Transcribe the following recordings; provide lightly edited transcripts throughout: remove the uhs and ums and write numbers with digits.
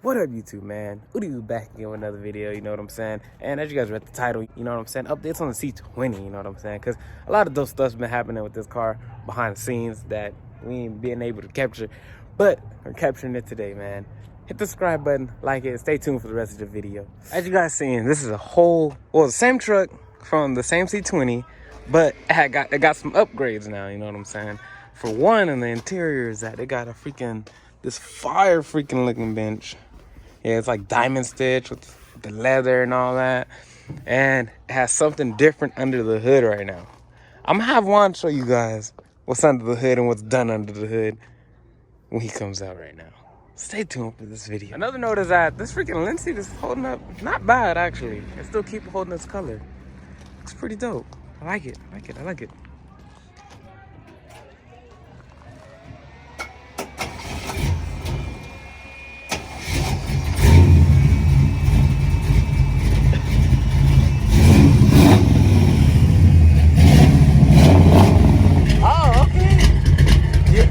What up, YouTube, man? Oodie Oo back again with another video, you know what I'm saying? And as you guys read the title, you know what I'm saying? Updates on the C20, you know what I'm saying? Because a lot of those stuff's been happening with this car behind the scenes that we ain't being able to capture. But we're capturing it today, man. Hit the subscribe button, like it, stay tuned for the rest of the video. As you guys seen, this is a whole, well, the same truck from the same C20, but it got some upgrades now, you know what I'm saying? For one, in the interior is that they got a freaking, this fire freaking looking bench. Yeah, it's like diamond stitch with the leather and all that. And it has something different under the hood right now. I'm gonna have Juan show you guys what's under the hood and what's done under the hood when he comes out right now. Stay tuned for this video. Another note is that this freaking lens seat is holding up not bad, actually. It still keep holding its color. Looks pretty dope. I like it, I like it, I like it.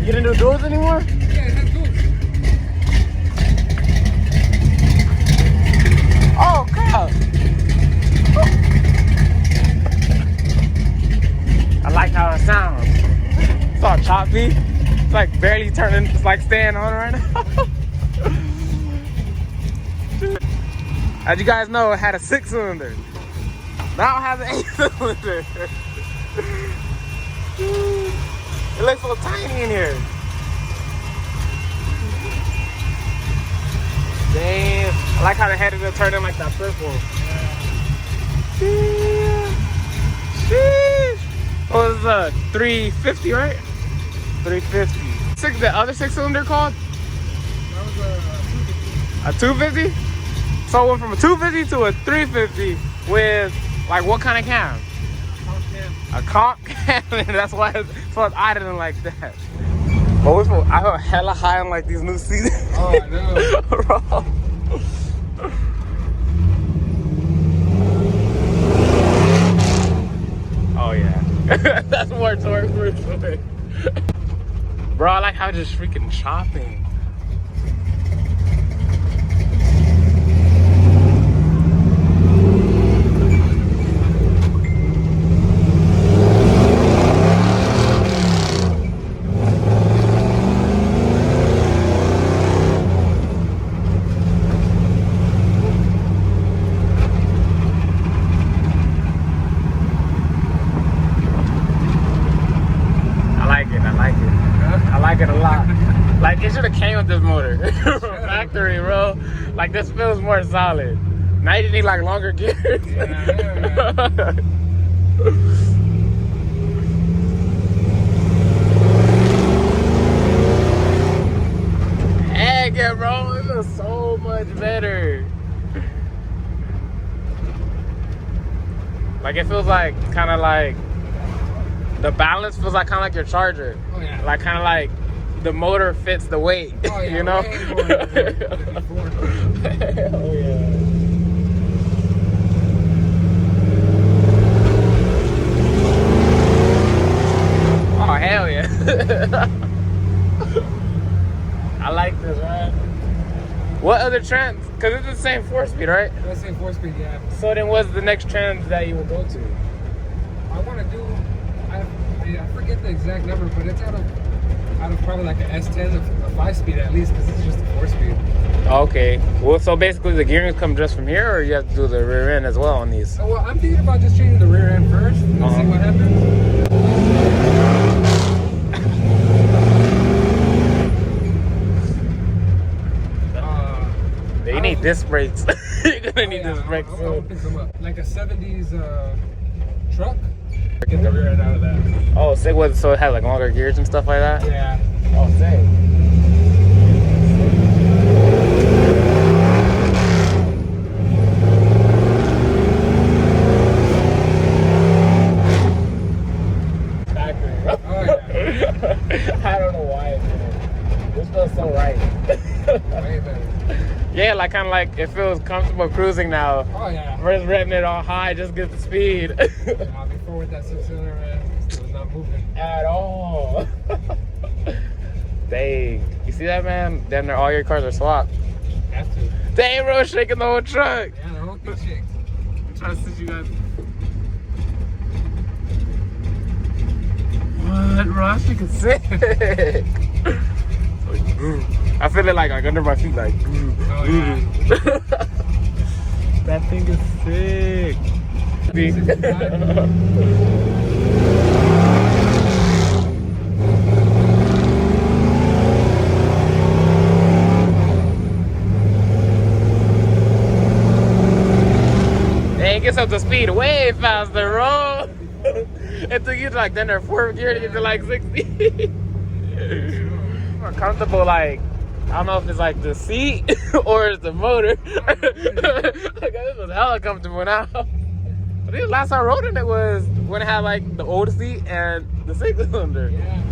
You didn't do doors anymore? Yeah, it has doors. Oh, crap. I like how it sounds. It's all choppy. It's like barely turning, it's like staying on right now. As you guys know, it had a 6-cylinder. Now it has an 8-cylinder. It looks so tiny in here. Damn. I like how the head is turning like that purple. Yeah. Sheesh. What was 350, right? 350. The other 6-cylinder called? That was a 250. A 250? So it went from a 250 to a 350 with like what kind of cam? A comp cam. That's why it's I didn't like that. But I felt hella high on like these new seats. Oh, I know. Bro. Oh yeah. That's more torque for sure. Bro, I like how it's just freaking chopping. I like it a lot. Like, it should have came with this motor from factory, bro. Like, this feels more solid. Now you need like longer gears. Yeah. Heck yeah, bro. It looks so much better. Like, it feels like kind of like the balance feels like kind of like your Charger. Oh, yeah. Like kind of like the motor fits the weight. Oh, yeah, you know? Hell yeah. Oh hell yeah. I like this, right? What other trends? Cause it's the same 4-speed, right? It's the same 4-speed, yeah. So then what's the next trend that you will go to? I want to do, I forget the exact number, but it's out of probably like an S10, a 5-speed at least, because it's just a 4-speed. Okay. Well, so basically the gearing come just from here, or you have to do the rear end as well on these? Oh, well, I'm thinking about just changing the rear end first and see what happens. You need disc brakes. You're gonna need disc brakes soon. I'll pick them up. Like a 70s truck. Get the rear end out of that. Oh, so it had like longer gears and stuff like that? Yeah. Oh, sick. Factory, bro. Oh, yeah. I don't know why it did. This feels so right. Way better. Yeah, like kind of like it feels comfortable cruising now. Oh yeah. Versus revving it all high, just get the speed. Before with that 6-cylinder, man, it was not moving at all. Dang. You see that, man? Damn near all your cars are swapped. Have to. Dang, bro, shaking the whole truck. Yeah, the whole thing shakes. I'm trying to see you guys. What, bro? That shit is sick. I feel it like under my feet, like. Oh, yeah. That thing is sick. Hey, it gets up to speed way faster, bro. It took you to like then their fourth gear to get to like 60. More comfortable, like I don't know if it's like the seat or it's the motor. Like, this was hella comfortable now. I think the last time I rode in it was when it had like the old seat and the 6-cylinder. Yeah.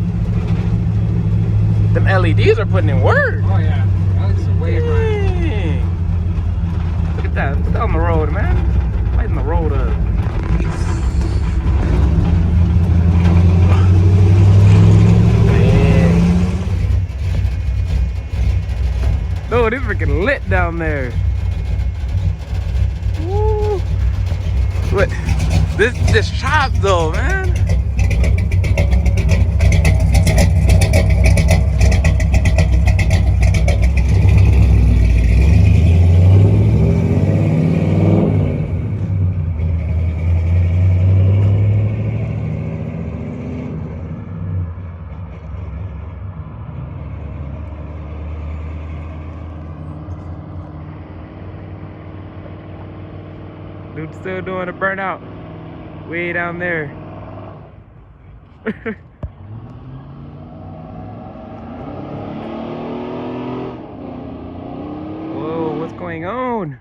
Them LEDs are putting in work. Oh yeah. That looks way bright. Dang. Look at that. Put that on the road, man. Lighten the road up. Dude, it's freaking lit down there. Woo. What? This shop though, man. Dude's still doing a burnout way down there. Whoa, what's going on?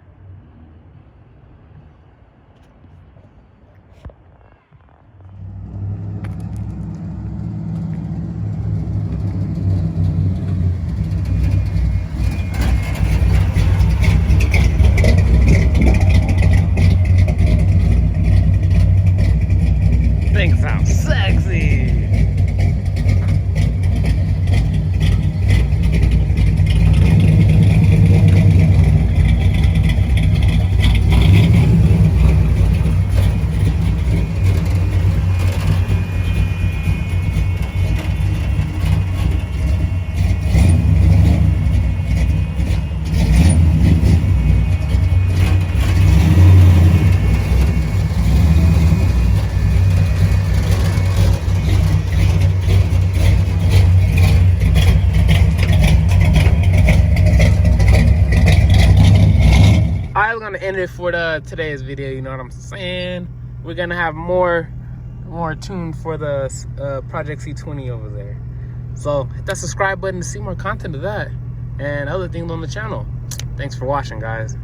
Thing sounds sexy. I'm gonna end it for today's video. You know what I'm saying? We're gonna have more tuned for the Project C20 over there. So hit that subscribe button to see more content of that and other things on the channel. Thanks for watching, guys.